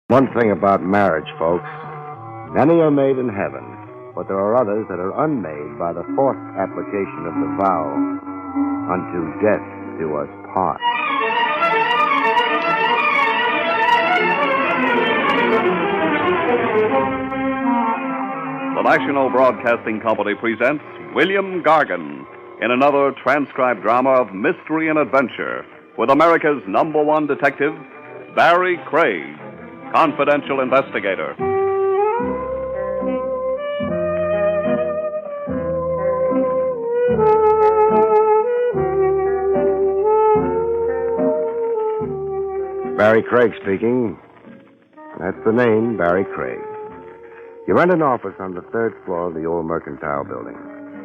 One thing about marriage, folks. Many are made in heaven, but there are others that are unmade by the fourth application of the vow, unto death do us part. The National Broadcasting Company presents William Gargan in another transcribed drama of mystery and adventure with America's #1 detective, Barrie Craig, confidential investigator. Barrie Craig speaking. That's the name, Barrie Craig. You rent an office on the 3rd floor of the old Mercantile building.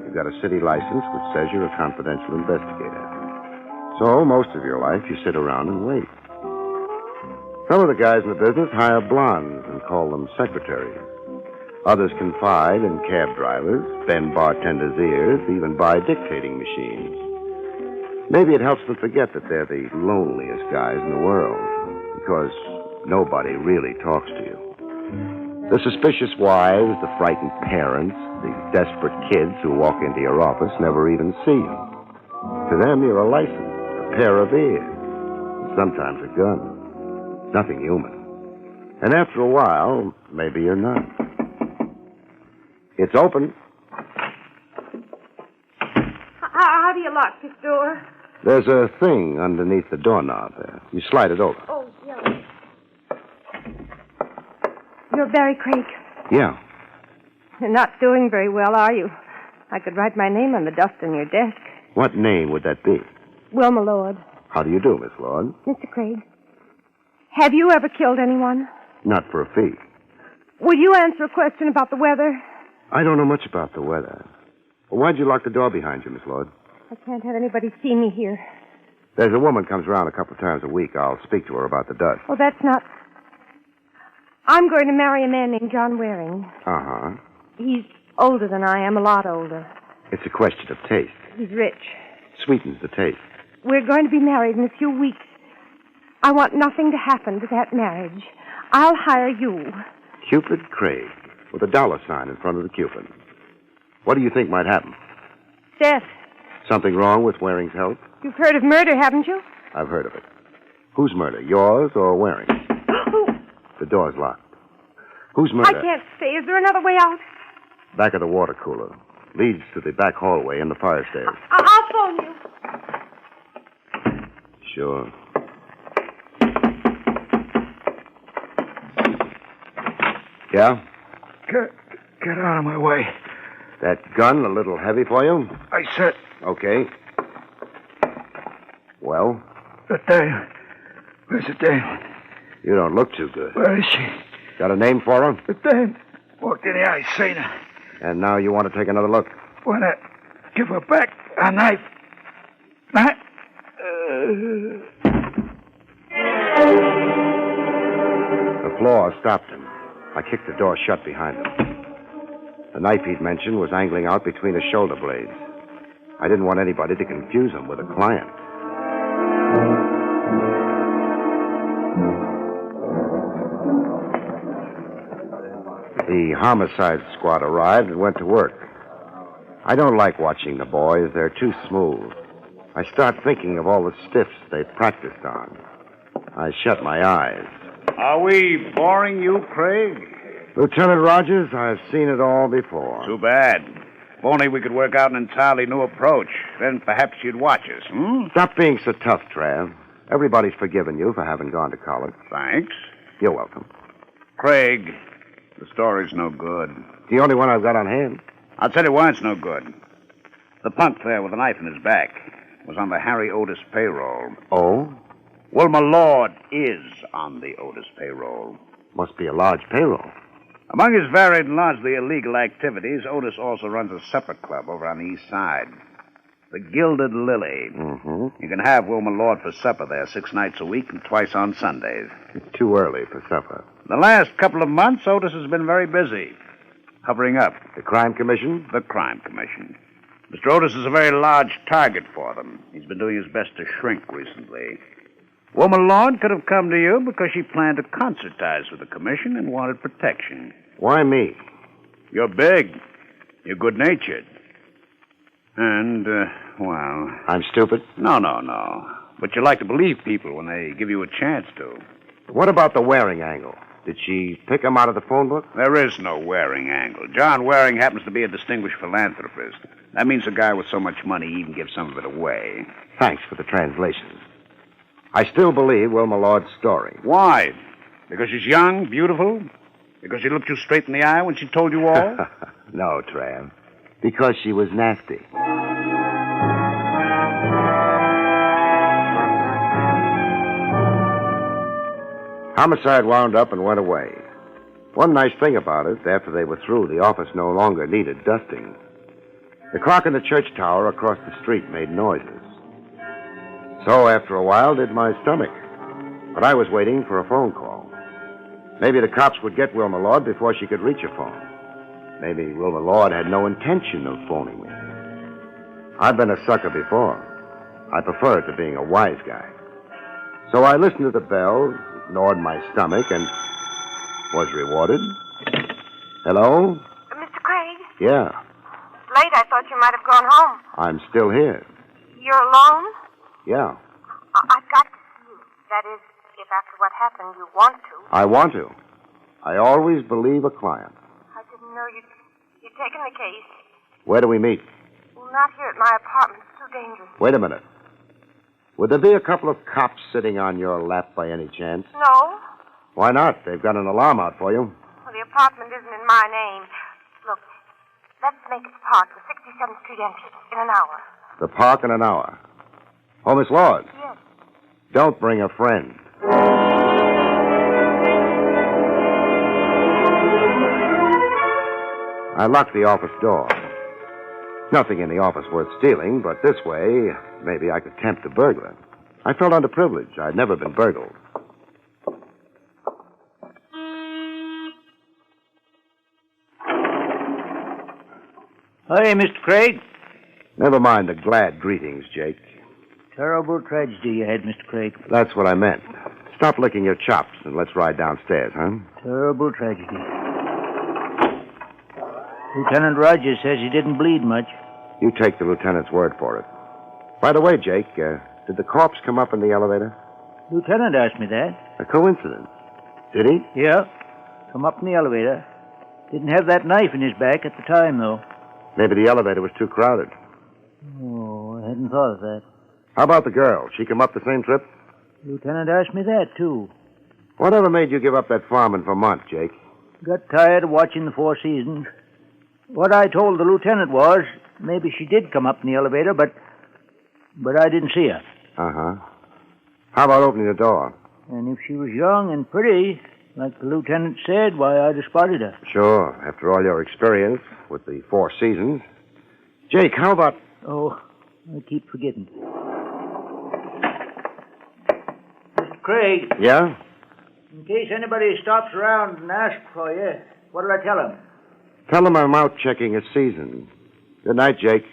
You've got a city license which says you're a confidential investigator. So, most of your life, you sit around and wait. Some of the guys in the business hire blondes and call them secretaries. Others confide in cab drivers, bend bartenders' ears, even buy dictating machines. Maybe it helps them forget that they're the loneliest guys in the world, because nobody really talks to you. The suspicious wives, the frightened parents, the desperate kids who walk into your office never even see you. To them, you're a license, a pair of ears, and sometimes a gun. Nothing human. And after a while, maybe you're not. It's open. How do you lock this door? There's a thing underneath the doorknob there. You slide it over. Oh, yeah. You're Barrie Craig. Yeah. You're not doing very well, are you? I could write my name on the dust on your desk. What name would that be? Wilma Lord. How do you do, Miss Lord? Mr. Craig, have you ever killed anyone? Not for a fee. Will you answer a question about the weather? I don't know much about the weather. Why'd you lock the door behind you, Miss Lord? I can't have anybody see me here. There's a woman comes around a couple of times a week. I'll speak to her about the dust. Oh, that's not... I'm going to marry a man named John Waring. Uh-huh. He's older than I am, a lot older. It's a question of taste. He's rich. Sweetens the taste. We're going to be married in a few weeks. I want nothing to happen to that marriage. I'll hire you. Cupid Craig, with a $sign in front of the Cupid. What do you think might happen? Death. Something wrong with Waring's health? You've heard of murder, haven't you? I've heard of it. Whose murder, yours or Waring's? The door's locked. Whose murder? I can't stay. Is there another way out? Back of the water cooler. Leads to the back hallway and the fire stairs. I'll phone you. Sure. Yeah? Get out of my way. That gun a little heavy for you? I said... Okay. Well? The dame. Where's the dame? You don't look too good. Where is she? Got a name for her? The dame. Walked in here, I seen her. And now you want to take another look? Wanna give her back a knife? Knife? The floor stopped him. I kicked the door shut behind him. The knife he'd mentioned was angling out between his shoulder blades. I didn't want anybody to confuse him with a client. The homicide squad arrived and went to work. I don't like watching the boys. They're too smooth. I start thinking of all the stiffs they practiced on. I shut my eyes. Are we boring you, Craig? Lieutenant Rogers, I've seen it all before. Too bad. If only we could work out an entirely new approach. Then perhaps you'd watch us, Stop being so tough, Trav. Everybody's forgiven you for having gone to college. Thanks. You're welcome. Craig, the story's no good. The only one I've got on hand. I'll tell you why it's no good. The punk there with the knife in his back was on the Harry Otis payroll. Oh? Wilma Lord is on the Otis payroll. Must be a large payroll. Among his varied and largely illegal activities, Otis also runs a supper club over on the east side. The Gilded Lily. Mm-hmm. You can have Wilma Lord for supper there 6 nights a week and twice on Sundays. It's too early for supper. The last couple of months, Otis has been very busy. Covering up. The Crime Commission? The Crime Commission. Mr. Otis is a very large target for them. He's been doing his best to shrink recently. Woman Lord could have come to you because she planned to concertize with the commission and wanted protection. Why me? You're big. You're good-natured. And, well... I'm stupid? No. But you like to believe people when they give you a chance to. What about the Waring angle? Did she pick him out of the phone book? There is no Waring angle. John Waring happens to be a distinguished philanthropist. That means a guy with so much money he even gives some of it away. Thanks for the translation. I still believe Wilma Lord's story. Why? Because she's young, beautiful? Because she looked you straight in the eye when she told you all? No, Trav. Because she was nasty. Homicide wound up and went away. One nice thing about it, after they were through, the office no longer needed dusting. The clock in the church tower across the street made noises. So, after a while, did my stomach. But I was waiting for a phone call. Maybe the cops would get Wilma Lord before she could reach a phone. Maybe Wilma Lord had no intention of phoning me. I've been a sucker before. I prefer it to being a wise guy. So I listened to the bell, ignored my stomach, and was rewarded. Hello? Mr. Craig? Yeah, Late, I thought you might have gone home. I'm still here. You're alone? Yeah, I've got to see you. That is, if after what happened you want to. I want to. I always believe a client. I didn't know you'd taken the case. Where do we meet? Well, not here at my apartment. It's too dangerous. Wait a minute. Would there be a couple of cops sitting on your lap by any chance? No. Why not? They've got an alarm out for you. Well, the apartment isn't in my name. Look, let's make it park, the 67th Street entrance, in an hour. The park in an hour. Oh, Miss Lord. Yes. Don't bring a friend. I locked the office door. Nothing in the office worth stealing, but this way, maybe I could tempt a burglar. I felt underprivileged. I'd never been burgled. Hey, Mr. Craig. Never mind the glad greetings, Jake. Terrible tragedy you had, Mr. Craig. That's what I meant. Stop licking your chops and let's ride downstairs, huh? Terrible tragedy. Lieutenant Rogers says he didn't bleed much. You take the lieutenant's word for it. By the way, Jake, did the corpse come up in the elevator? Lieutenant asked me that. A coincidence. Did he? Yeah. Come up in the elevator. Didn't have that knife in his back at the time, though. Maybe the elevator was too crowded. Oh, I hadn't thought of that. How about the girl? She come up the same trip? Lieutenant asked me that, too. Whatever made you give up that farm in Vermont, Jake? Got tired of watching the Four Seasons. What I told the lieutenant was maybe she did come up in the elevator, but I didn't see her. Uh-huh. How about opening the door? And if she was young and pretty, like the lieutenant said, why, I'd have spotted her. Sure, after all your experience with the Four Seasons. Jake, how about... Oh, I keep forgetting. Mr. Craig, Yeah? in case anybody stops around and asks for you, what'll I tell them? Tell them I'm out checking a season. Good night, Jake.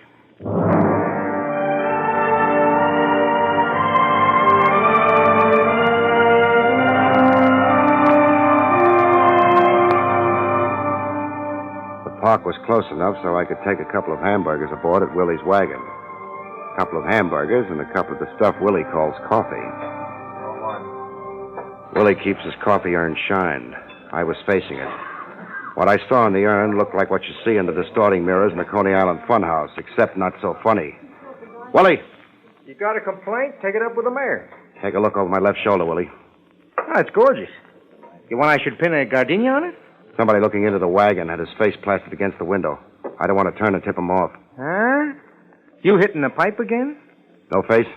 The park was close enough so I could take a couple of hamburgers aboard at Willie's wagon. A couple of hamburgers and a cup of the stuff Willie calls coffee. Willie keeps his coffee urn shined. I was facing it. What I saw in the urn looked like what you see in the distorting mirrors in the Coney Island funhouse, except not so funny. Willie! You got a complaint? Take it up with the mayor. Take a look over my left shoulder, Willie. Oh, it's gorgeous. You want I should pin a gardenia on it? Somebody looking into the wagon had his face plastered against the window. I don't want to turn and tip him off. Huh? You hitting the pipe again? No face?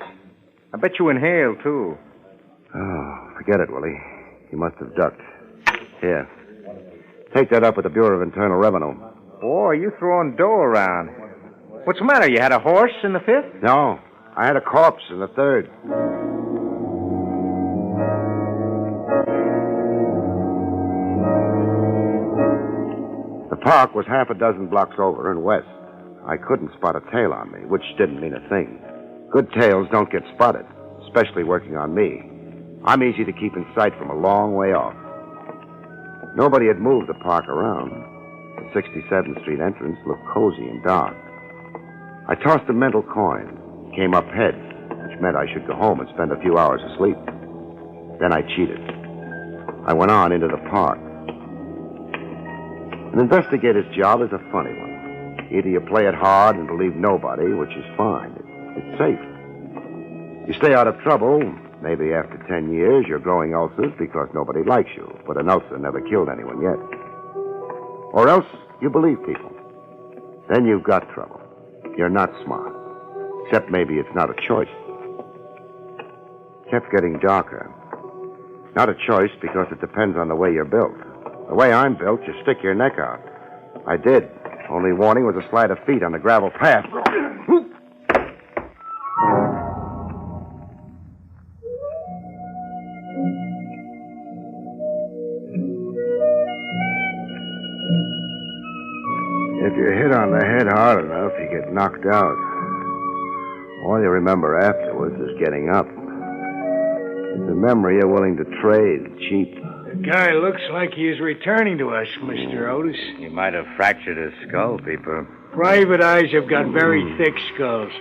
I bet you inhale, too. Oh, forget it, Willie. He must have ducked. Here. Take that up with the Bureau of Internal Revenue. Boy, you throwing dough around. What's the matter? You had a horse in the fifth? No, I had a corpse in the third. The park was half a dozen blocks over and west. I couldn't spot a tail on me, which didn't mean a thing. Good tails don't get spotted, especially working on me. I'm easy to keep in sight from a long way off. Nobody had moved the park around. The 67th Street entrance looked cozy and dark. I tossed a mental coin, came up heads, which meant I should go home and spend a few hours asleep. Then I cheated. I went on into the park. An investigator's job is a funny one. Either you play it hard and believe nobody, which is fine. It's safe. You stay out of trouble. Maybe after 10 years, you're growing ulcers because nobody likes you, but an ulcer never killed anyone yet. Or else you believe people. Then you've got trouble. You're not smart. Except maybe it's not a choice. It kept getting darker. Not a choice because it depends on the way you're built. The way I'm built, you stick your neck out. I did. Only warning was a slide of feet on the gravel path. If you're hit on the head hard enough, you get knocked out. All you remember afterwards is getting up. It's a memory you're willing to trade cheap. The guy looks like he is returning to us, Mr. Otis. He might have fractured his skull, Peeper. Private eyes have got very thick skulls.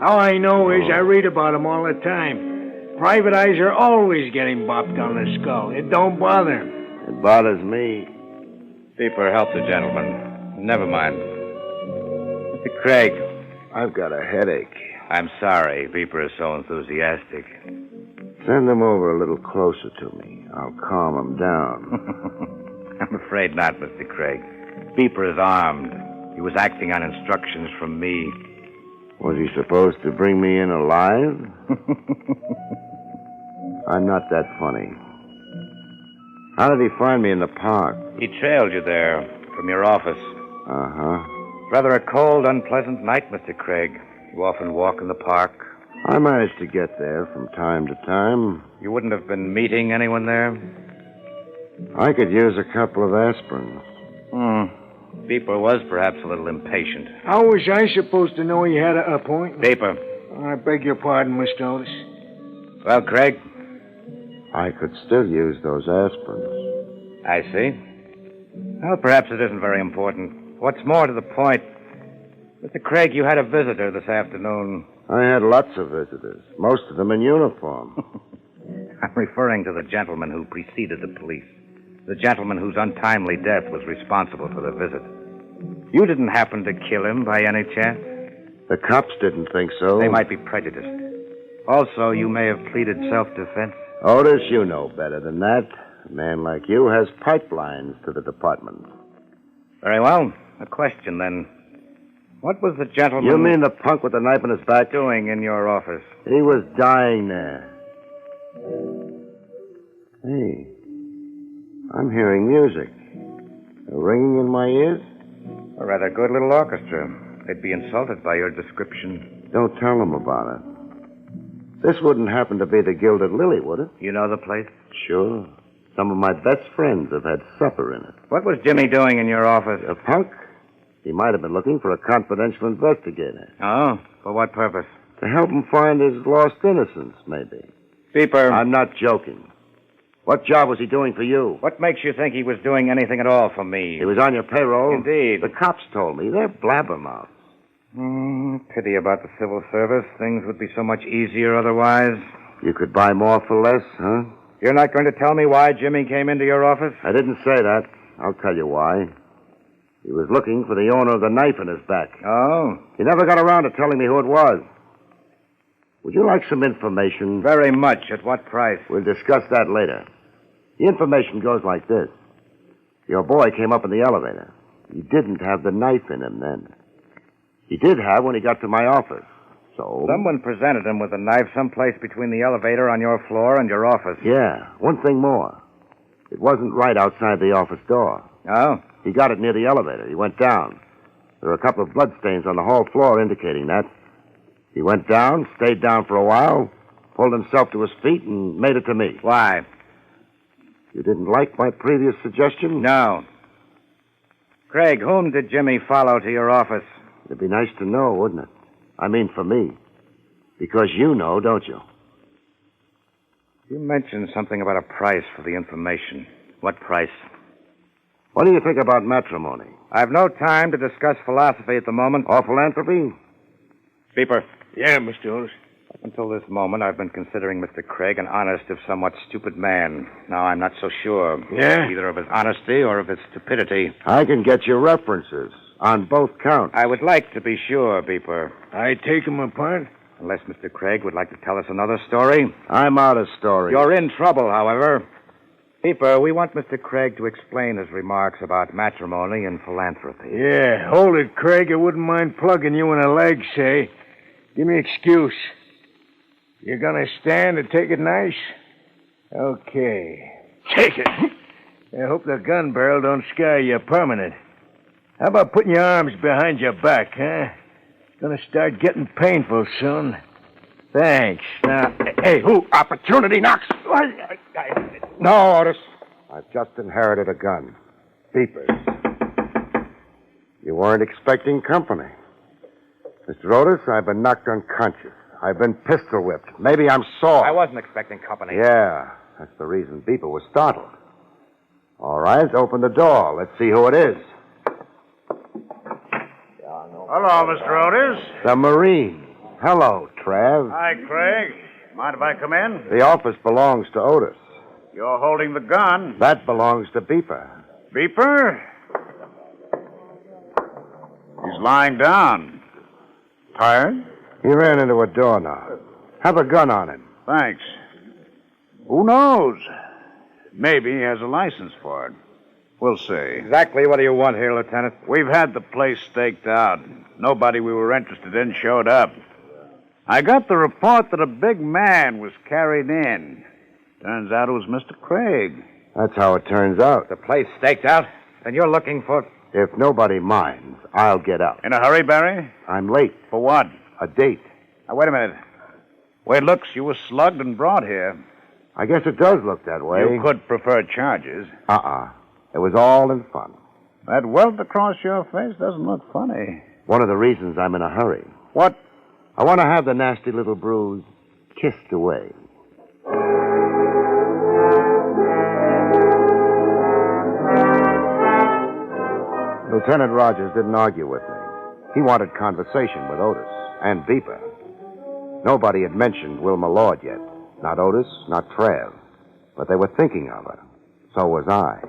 All I know is I read about them all the time. Private eyes are always getting bopped on the skull. It don't bother him. It bothers me. Peeper, help the gentleman. Never mind. Mr. Craig. I've got a headache. I'm sorry Peeper is so enthusiastic. Send him over a little closer to me. I'll calm him down. I'm afraid not, Mr. Craig. Peeper is armed. He was acting on instructions from me. Was he supposed to bring me in alive? I'm not that funny. How did he find me in the park? He trailed you there from your office. Uh-huh. Rather a cold, unpleasant night, Mr. Craig. You often walk in the park. I managed to get there from time to time. You wouldn't have been meeting anyone there? I could use a couple of aspirins. Peeper was perhaps a little impatient. How was I supposed to know he had an appointment? Peeper. I beg your pardon, Mr. Otis. Well, Craig? I could still use those aspirins. I see. Well, perhaps it isn't very important. What's more to the point, Mr. Craig, you had a visitor this afternoon. I had lots of visitors, most of them in uniform. I'm referring to the gentleman who preceded the police. The gentleman whose untimely death was responsible for the visit. You didn't happen to kill him by any chance? The cops didn't think so. They might be prejudiced. Also, you may have pleaded self-defense. Otis, you know better than that. A man like you has pipelines to the department. Very well. A question, then. What was the gentleman... You mean the punk with the knife in his back? ...doing in your office? He was dying there. Hey, I'm hearing music. Ringing in my ears? A rather good little orchestra. They'd be insulted by your description. Don't tell them about it. This wouldn't happen to be the Gilded Lily, would it? You know the place? Sure. Some of my best friends have had supper in it. What was Jimmy doing in your office? A punk? He might have been looking for a confidential investigator. Oh? For what purpose? To help him find his lost innocence, maybe. Peeper. I'm not joking. What job was he doing for you? What makes you think he was doing anything at all for me? He was on your payroll. Indeed. The cops told me. They're blabbermouths. Pity about the civil service. Things would be so much easier otherwise. You could buy more for less, huh? You're not going to tell me why Jimmy came into your office? I didn't say that. I'll tell you why. He was looking for the owner of the knife in his back. Oh? He never got around to telling me who it was. Would you like some information? Very much. At what price? We'll discuss that later. The information goes like this. Your boy came up in the elevator. He didn't have the knife in him then. He did have when he got to my office. So... Someone presented him with a knife someplace between the elevator on your floor and your office. Yeah. One thing more. It wasn't right outside the office door. Oh? He got it near the elevator. He went down. There were a couple of bloodstains on the hall floor indicating that. He went down, stayed down for a while, pulled himself to his feet, and made it to me. Why? You didn't like my previous suggestion? No. Craig, whom did Jimmy follow to your office? It'd be nice to know, wouldn't it? I mean, for me. Because you know, don't you? You mentioned something about a price for the information. What price? What do you think about matrimony? I've no time to discuss philosophy at the moment. Or philanthropy? Beeper. Yeah, Mr. Otis. Up until this moment, I've been considering Mr. Craig an honest, if somewhat stupid man. Now I'm not so sure. Yeah? Either of his honesty or of his stupidity. I can get you references on both counts. I would like to be sure, Beeper. I take him apart? Unless Mr. Craig would like to tell us another story. I'm out of stories. You're in trouble, however. Beeper, we want Mr. Craig to explain his remarks about matrimony and philanthropy. Yeah, hold it, Craig. I wouldn't mind plugging you in a leg, say. Give me excuse. You're gonna stand and take it nice? Okay. Take it. I hope the gun barrel don't scar you permanent. How about putting your arms behind your back, huh? Gonna start getting painful soon. Thanks. Now, hey, who? Opportunity knocks. No, Otis. I've just inherited a gun. Beepers. You weren't expecting company. Mr. Otis, I've been knocked unconscious. I've been pistol whipped. Maybe I'm sore. I wasn't expecting company. Yeah, that's the reason Beeper was startled. All right, open the door. Let's see who it is. Hello, Mr. Otis. The Marine. Hello, Trav. Hi, Craig. Mind if I come in? The office belongs to Otis. You're holding the gun. That belongs to Beeper. Beeper? He's lying down. Tired? He ran into a doorknob. Have a gun on him. Thanks. Who knows? Maybe he has a license for it. We'll see. Exactly what do you want here, Lieutenant? We've had the place staked out. Nobody we were interested in showed up. I got the report that a big man was carried in. Turns out it was Mr. Craig. That's how it turns out. The place staked out? Then you're looking for... If nobody minds, I'll get out. In a hurry, Barrie? I'm late. For what? A date. Now, wait a minute. Way it looks, you were slugged and brought here. I guess it does look that way. You could prefer charges. It was all in fun. That welt across your face doesn't look funny. One of the reasons I'm in a hurry. What? I want to have the nasty little bruise kissed away. Lieutenant Rogers didn't argue with me. He wanted conversation with Otis and Beeper. Nobody had mentioned Wilma Lord yet. Not Otis, not Trav. But they were thinking of her. So was I.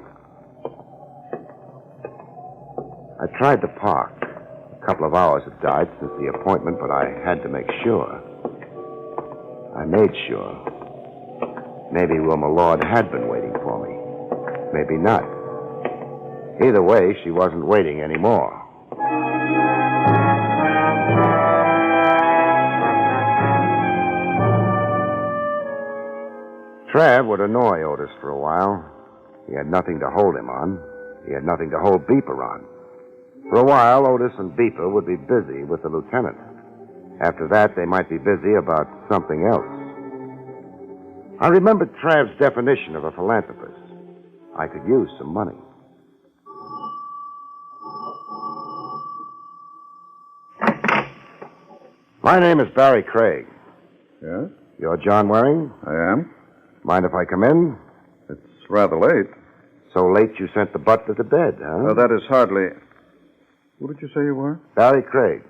I tried to park. A couple of hours had died since the appointment, but I had to make sure. I made sure. Maybe Wilma Lord had been waiting for me. Maybe not. Either way, she wasn't waiting anymore. Trav would annoy Otis for a while. He had nothing to hold him on. He had nothing to hold Beeper on. For a while, Otis and Beeper would be busy with the lieutenant. After that, they might be busy about something else. I remembered Trav's definition of a philanthropist. I could use some money. My name is Barrie Craig. Yes? You're John Waring? I am. Mind if I come in? It's rather late. So late you sent the butler to bed, huh? Well, that is hardly... Who did you say you were? Barrie Craig.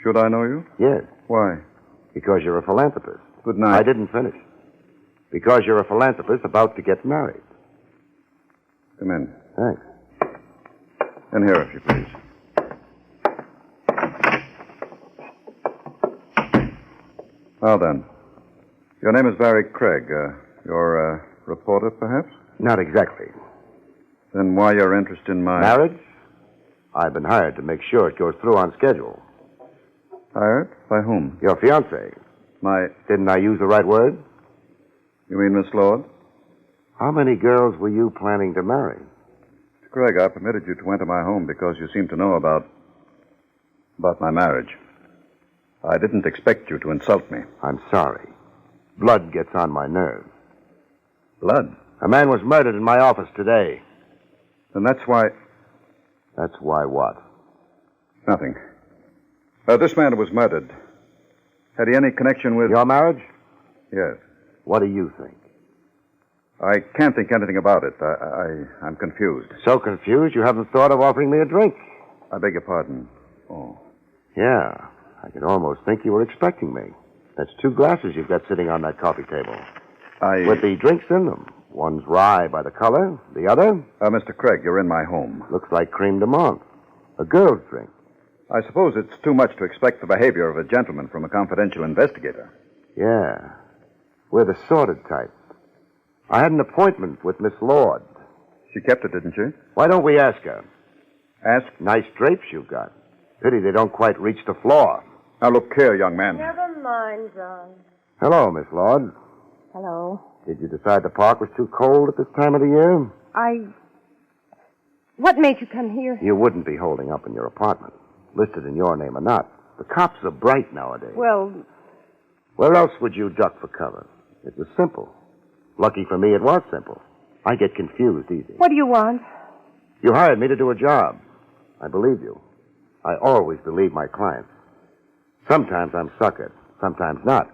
Should I know you? Yes, Why? because you're a philanthropist. Good night. I didn't finish. Because you're a philanthropist about to get married. Come in. Thanks. In here, if you please. Now then. Your name is Barrie Craig. You're a reporter, perhaps? Not exactly. Then why your interest in my... Marriage? I've been hired to make sure it goes through on schedule. Hired? By whom? Your fiancée. My... Didn't I use the right word? You mean Miss Lord? How many girls were you planning to marry? Mr. Craig, I permitted you to enter my home because you seem to know about my marriage. I didn't expect you to insult me. I'm sorry. Blood gets on my nerves. Blood? A man was murdered in my office today. Then that's why... That's why what? Nothing. This man who was murdered, had he any connection with... Your marriage? Yes. What do you think? I can't think anything about it. I'm confused. So confused you haven't thought of offering me a drink? I beg your pardon. Oh. Yeah, I could almost think you were expecting me. That's 2 glasses you've got sitting on that coffee table. With the drinks in them. One's rye by the color, the other... Mr. Craig, you're in my home. Looks like creme de menthe. A girl's drink. I suppose it's too much to expect the behavior of a gentleman from a confidential investigator. Yeah. We're the sorted type. I had an appointment with Miss Lord. She kept it, didn't she? Why don't we ask her? Ask? Nice drapes you've got. Pity they don't quite reach the floor. Now, look here, young man. Never mind, John. Hello, Miss Lord. Hello. Did you decide the park was too cold at this time of the year? What made you come here? You wouldn't be holding up in your apartment, listed in your name or not. The cops are bright nowadays. Well, where else would you duck for cover? It was simple. Lucky for me, it was simple. I get confused easy. what do you want? You hired me to do a job. I believe you. I always believe my clients. Sometimes I'm suckered, sometimes not.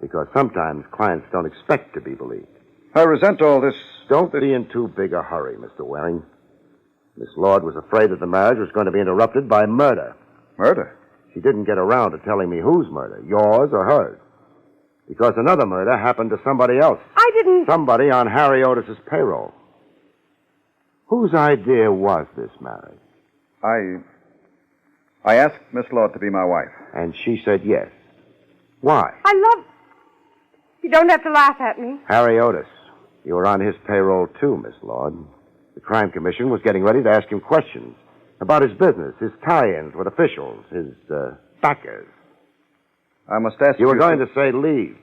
Because sometimes clients don't expect to be believed. I resent all this. Don't be in too big a hurry, Mr. Waring. Miss Lord was afraid that the marriage was going to be interrupted by murder. Murder? She didn't get around to telling me whose murder, yours or hers. Because another murder happened to somebody else. I didn't... Somebody on Harry Otis's payroll. Whose idea was this marriage? I asked Miss Lord to be my wife. And she said yes. Why? I love... You don't have to laugh at me. Harry Otis. You were on his payroll, too, Miss Lord. The Crime Commission was getting ready to ask him questions about his business, his tie-ins with officials, his backers. I must ask you... You were going to say leave.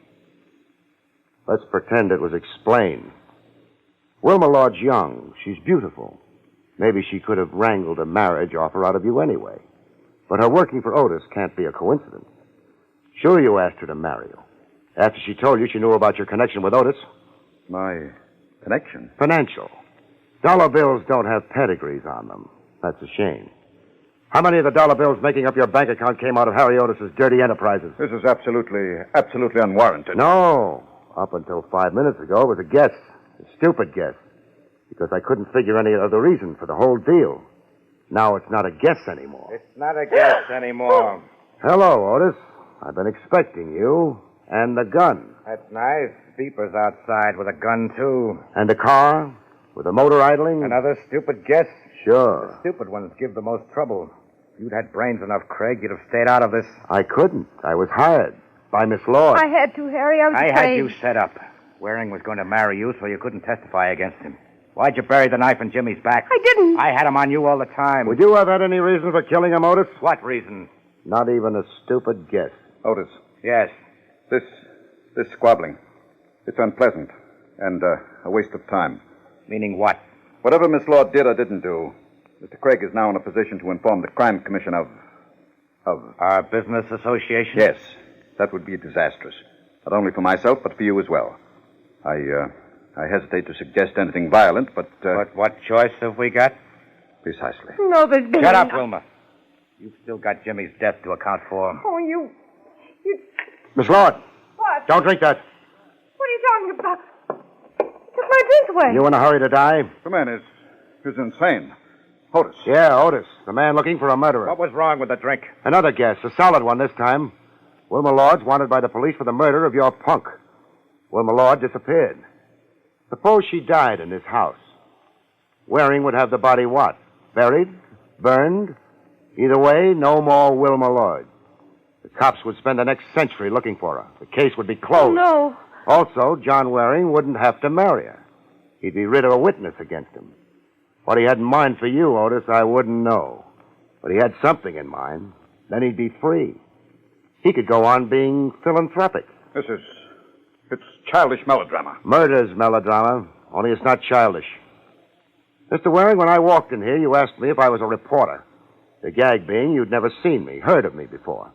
Let's pretend it was explained. Wilma Lord's young. She's beautiful. Maybe she could have wrangled a marriage offer out of you anyway. But her working for Otis can't be a coincidence. Sure you asked her to marry you. After she told you she knew about your connection with Otis. My connection? Financial. Dollar bills don't have pedigrees on them. That's a shame. How many of the dollar bills making up your bank account came out of Harry Otis's dirty enterprises? This is absolutely unwarranted. No. Up until 5 minutes ago, it was a guess. A stupid guess. Because I couldn't figure any other reason for the whole deal. Now it's not a guess anymore. It's not a guess anymore. Hello, Otis. I've been expecting you. And the gun. That's nice. Beeper's outside with a gun, too. And the car? With the motor idling? Another stupid guess. Sure. The stupid ones give the most trouble. If you'd had brains enough, Craig, you'd have stayed out of this. I couldn't. I was hired. By Miss Lord. I had to, Harry. I was I afraid. had you set up. Waring was going to marry you, so you couldn't testify against him. Why'd you bury the knife in Jimmy's back? I didn't. I had him on you all the time. Would you have had any reason for killing him, Otis? What reason? Not even a stupid guess. Otis, Yes. this squabbling, it's unpleasant and a waste of time. Meaning what? Whatever Miss Lord did or didn't do, Mr. Craig is now in a position to inform the Crime Commission of... Our business association? Yes, that would be disastrous. Not only for myself, but for you as well. I hesitate to suggest anything violent, but... But what choice have we got? Precisely. No, there's been... Shut up, Wilma. You've still got Jimmy's death to account for. Oh, you... Miss Lord. What? Don't drink that. What are you talking about? Took my drink away. You in a hurry to die? The man is insane. Otis. Yeah, Otis. The man looking for a murderer. What was wrong with the drink? Another guess. A solid one this time. Wilma Lord's wanted by the police for the murder of your punk. Wilma Lord disappeared. Suppose she died in this house. Waring would have the body what? Buried? Burned? Either way, no more Wilma Lord. The cops would spend the next century looking for her. The case would be closed. Oh, no. Also, John Waring wouldn't have to marry her. He'd be rid of a witness against him. What he had in mind for you, Otis, I wouldn't know. But he had something in mind. Then he'd be free. He could go on being philanthropic. It's childish melodrama. Murder's melodrama, only it's not childish. Mr. Waring, when I walked in here, you asked me if I was a reporter. The gag being you'd never seen me, heard of me before.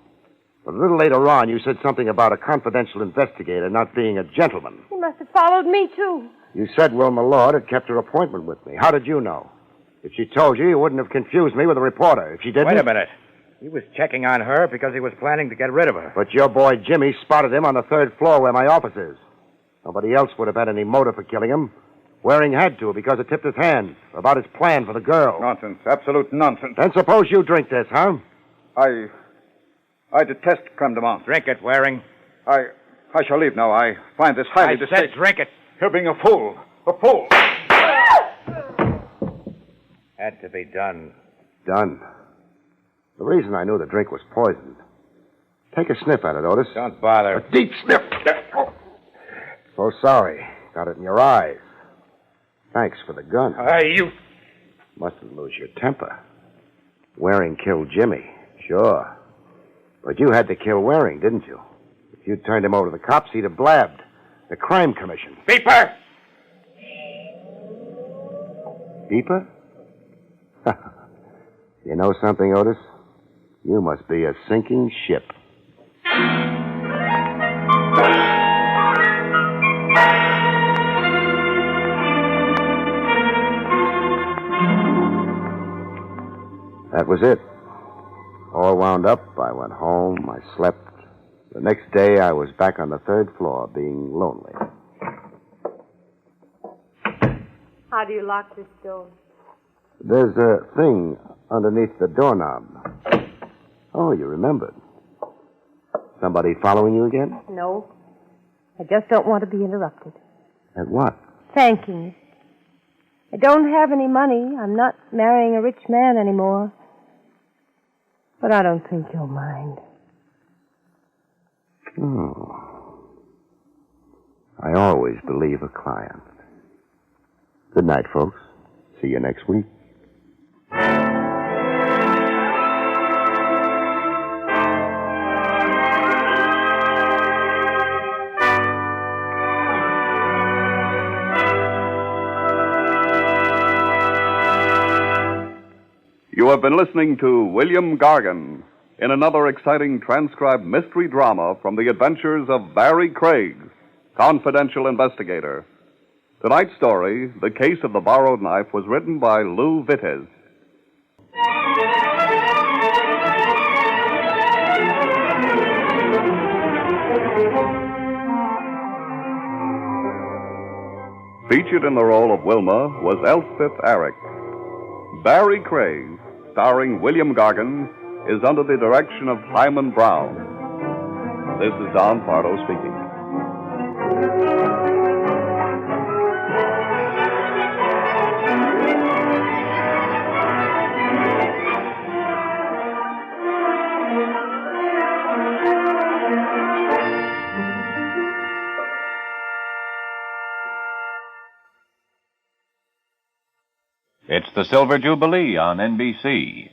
But a little later on, you said something about a confidential investigator not being a gentleman. He must have followed me, too. You said Wilma Lord had kept her appointment with me. How did you know? If she told you, you wouldn't have confused me with a reporter. If she didn't... Wait a minute. He was checking on her because he was planning to get rid of her. But your boy Jimmy spotted him on the 3rd floor where my office is. Nobody else would have had any motive for killing him. Waring had to because it tipped his hand about his plan for the girl. Nonsense. Absolute nonsense. Then suppose you drink this, huh? I detest creme de menthe. Drink it, Waring. I shall leave now. I find this highly I said distasteful. drink it. You're being a fool. A fool. Had to be done. Done. The reason I knew the drink was poisoned. Take a sniff at it, Otis. Don't bother. A deep sniff. So sorry. Got it in your eyes. Thanks for the gun. You... Mustn't lose your temper. Waring killed Jimmy. Sure. But you had to kill Waring, didn't you? If you'd turned him over to the cops, he'd have blabbed. The crime commission. Beeper! Beeper? You know something, Otis? You must be a sinking ship. That was it. All wound up, I went home, I slept. The next day, I was back on the third floor, being lonely. How do you lock this door? There's a thing underneath the doorknob. Oh, you remembered. Somebody following you again? No. I just don't want to be interrupted. At what? Thanking you. I don't have any money. I'm not marrying a rich man anymore. But I don't think you'll mind. Oh. I always believe a client. Good night, folks. See you next week. You have been listening to William Gargan in another exciting transcribed mystery drama from the adventures of Barrie Craig, confidential investigator. Tonight's story, The Case of the Borrowed Knife, was written by Lou Vittes. Featured in the role of Wilma was Elspeth Eric. Barrie Craig, starring William Gargan, is under the direction of Hyman Brown. This is Don Pardo speaking. It's the Silver Jubilee on NBC.